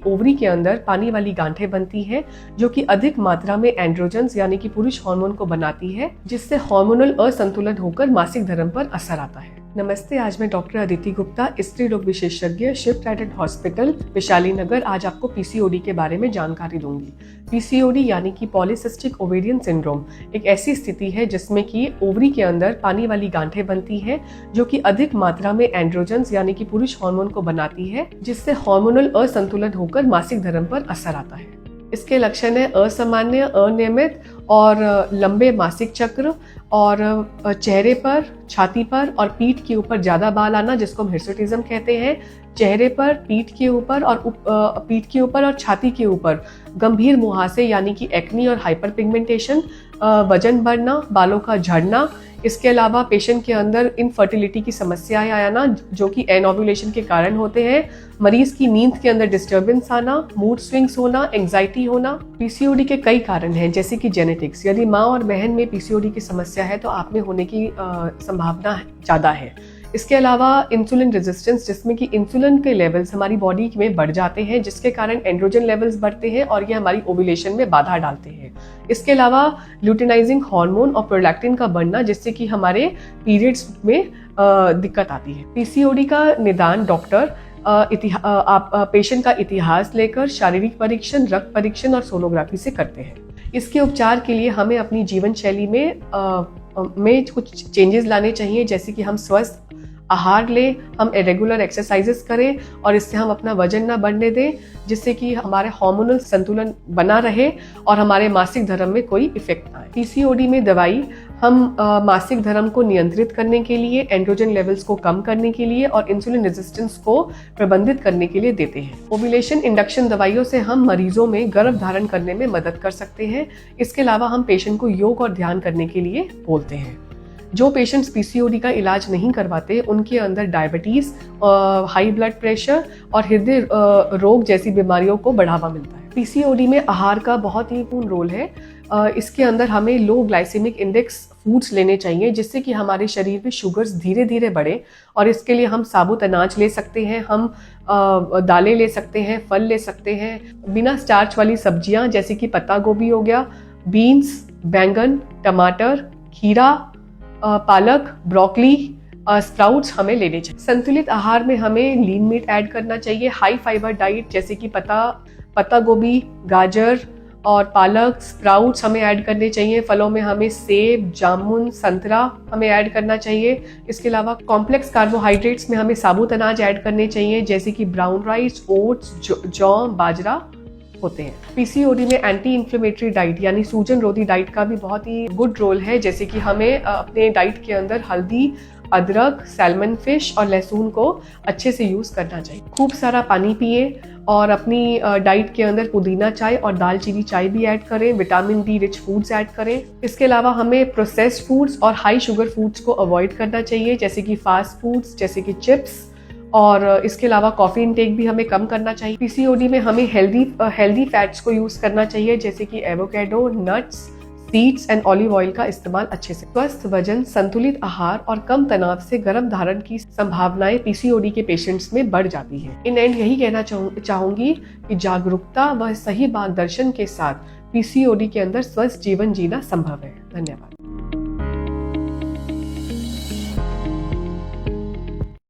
Ovary के अंदर पानी वाली गांठें बनती हैं जो कि अधिक मात्रा में एंड्रोजन्स यानी कि पुरुष हार्मोन को बनाती है, जिससे हार्मोनल असंतुलन होकर मासिक धर्म पर असर आता है। नमस्ते, आज मैं डॉक्टर अदिति गुप्ता, स्त्री रोग विशेषज्ञ, शिफ्ट एडेड हॉस्पिटल, वैशाली नगर, आज आपको पीसीओडी के बारे में जानकारी दूंगी। पीसीओडी यानी कि पॉलीसिस्टिक ओवेरियन सिंड्रोम एक ऐसी स्थिति है जिसमें कि ओवरी के अंदर पानी वाली गांठें बनती हैं जो कि अधिक मात्रा में एंड्रोजन्स यानी कि पुरुष हार्मोन को बनाती है, जिससे हार्मोनल असंतुलन होकर मासिक धर्म पर असर आता है। इसके लक्षण है असामान्य, अनियमित और लंबे मासिक चक्र और चेहरे पर, छाती पर और पीठ के ऊपर ज्यादा बाल आना, जिसको हम हिर्सुटिज्म कहते हैं। चेहरे पर, पीठ के ऊपर और छाती के ऊपर गंभीर मुहासे यानी कि एक्नी और हाइपर पिगमेंटेशन, वजन बढ़ना, बालों का झड़ना। इसके अलावा पेशेंट के अंदर इनफर्टिलिटी की समस्याएं आना जो कि एनओव्यूलेशन के कारण होते हैं। मरीज की नींद के अंदर डिस्टर्बेंस आना, मूड स्विंग्स होना, एंजाइटी होना। पीसीओडी के कई कारण हैं, जैसे कि जेनेटिक्स। यदि माँ और बहन में पीसीओडी की समस्या है तो आप में होने की संभावना ज्यादा है। इसके अलावा इंसुलिन रेजिस्टेंस, जिसमें कि इंसुलिन के लेवल्स हमारी बॉडी में बढ़ जाते हैं, जिसके कारण एंड्रोजन लेवल्स बढ़ते हैं और ये हमारी ओव्यूलेशन में बाधा डालते हैं। इसके अलावा ल्यूटिनाइजिंग हार्मोन और प्रोलैक्टिन का बढ़ना, जिससे कि हमारे पीरियड्स में दिक्कत आती है। पीसीओडी का निदान डॉक्टर पेशेंट का इतिहास लेकर शारीरिक परीक्षण, रक्त परीक्षण और सोनोग्राफी से करते हैं। इसके उपचार के लिए हमें अपनी जीवन शैली में कुछ चेंजेस लाने चाहिए, जैसे कि हम स्वस्थ आहार लें, हम रेगुलर एक्सरसाइजेस करें और इससे हम अपना वजन ना बढ़ने दें, जिससे कि हमारे हार्मोनल संतुलन बना रहे और हमारे मासिक धर्म में कोई इफेक्ट ना आए। पीसीओडी में दवाई हम मासिक धर्म को नियंत्रित करने के लिए, एंड्रोजन लेवल्स को कम करने के लिए और इंसुलिन रेजिस्टेंस को प्रबंधित करने के लिए देते हैं। ओव्यूलेशन इंडक्शन दवाइयों से हम मरीजों में गर्भ धारण करने में मदद कर सकते हैं। इसके अलावा हम पेशेंट को योग और ध्यान करने के लिए बोलते हैं। जो पेशेंट्स पीसीओडी का इलाज नहीं करवाते, उनके अंदर डायबिटीज, हाई ब्लड प्रेशर और हृदय रोग जैसी बीमारियों को बढ़ावा मिलता है। पीसीओडी में आहार का बहुत ही पूर्ण रोल है। इसके अंदर हमें लो ग्लाइसेमिक इंडेक्स फूड्स लेने चाहिए, जिससे कि हमारे शरीर में शुगर्स धीरे धीरे बढ़े। और इसके लिए हम साबुत अनाज ले सकते हैं, हम दालें ले सकते हैं, फल ले सकते हैं। बिना स्टार्च वाली सब्जियां जैसे कि पत्ता गोभी हो गया, बीन्स, बैंगन, टमाटर, खीरा, पालक, ब्रोकली, स्प्राउट्स हमें लेने चाहिए। संतुलित आहार में हमें लीन मीट ऐड करना चाहिए। हाई फाइबर डाइट जैसे कि पत्ता गोभी, गाजर और पालक, स्प्राउट्स हमें ऐड करने चाहिए। फलों में हमें सेब, जामुन, संतरा हमें ऐड करना चाहिए। इसके अलावा कॉम्प्लेक्स कार्बोहाइड्रेट्स में हमें साबुत अनाज ऐड करने चाहिए, जैसे कि ब्राउन राइस, ओट्स, जौ, बाजरा होते हैं। पीसीओडी में एंटी इंफ्लेमेटरी डाइट यानी सूजन रोधी डाइट का भी बहुत ही गुड रोल है, जैसे कि हमें अपने डाइट के अंदर हल्दी, अदरक, सैल्मन फिश और लहसुन को अच्छे से यूज करना चाहिए। खूब सारा पानी पिए और अपनी डाइट के अंदर पुदीना चाय और दालचीनी चाय भी ऐड करें। Vitamin D rich foods add करें। इसके अलावा हमें प्रोसेस्ड फूड्स और हाई शुगर फूड्स को अवॉइड करना चाहिए, जैसे कि फास्ट फूड्स जैसे कि चिप्स, और इसके अलावा कॉफी इनटेक भी हमें कम करना चाहिए। पीसीओडी में हमें हेल्दी फैट्स को यूज करना चाहिए, जैसे कि avocado, nuts, seeds and olive oil का इस्तेमाल अच्छे से। स्वस्थ वजन, संतुलित आहार और कम तनाव से गर्भ धारण की संभावनाएं पीसीओडी के पेशेंट्स में बढ़ जाती हैं। इन एंड यही कहना चाहूंगी कि जागरूकता व सही मार्गदर्शन के साथ पीसीओडी के अंदर स्वस्थ जीवन जीना संभव है। धन्यवाद।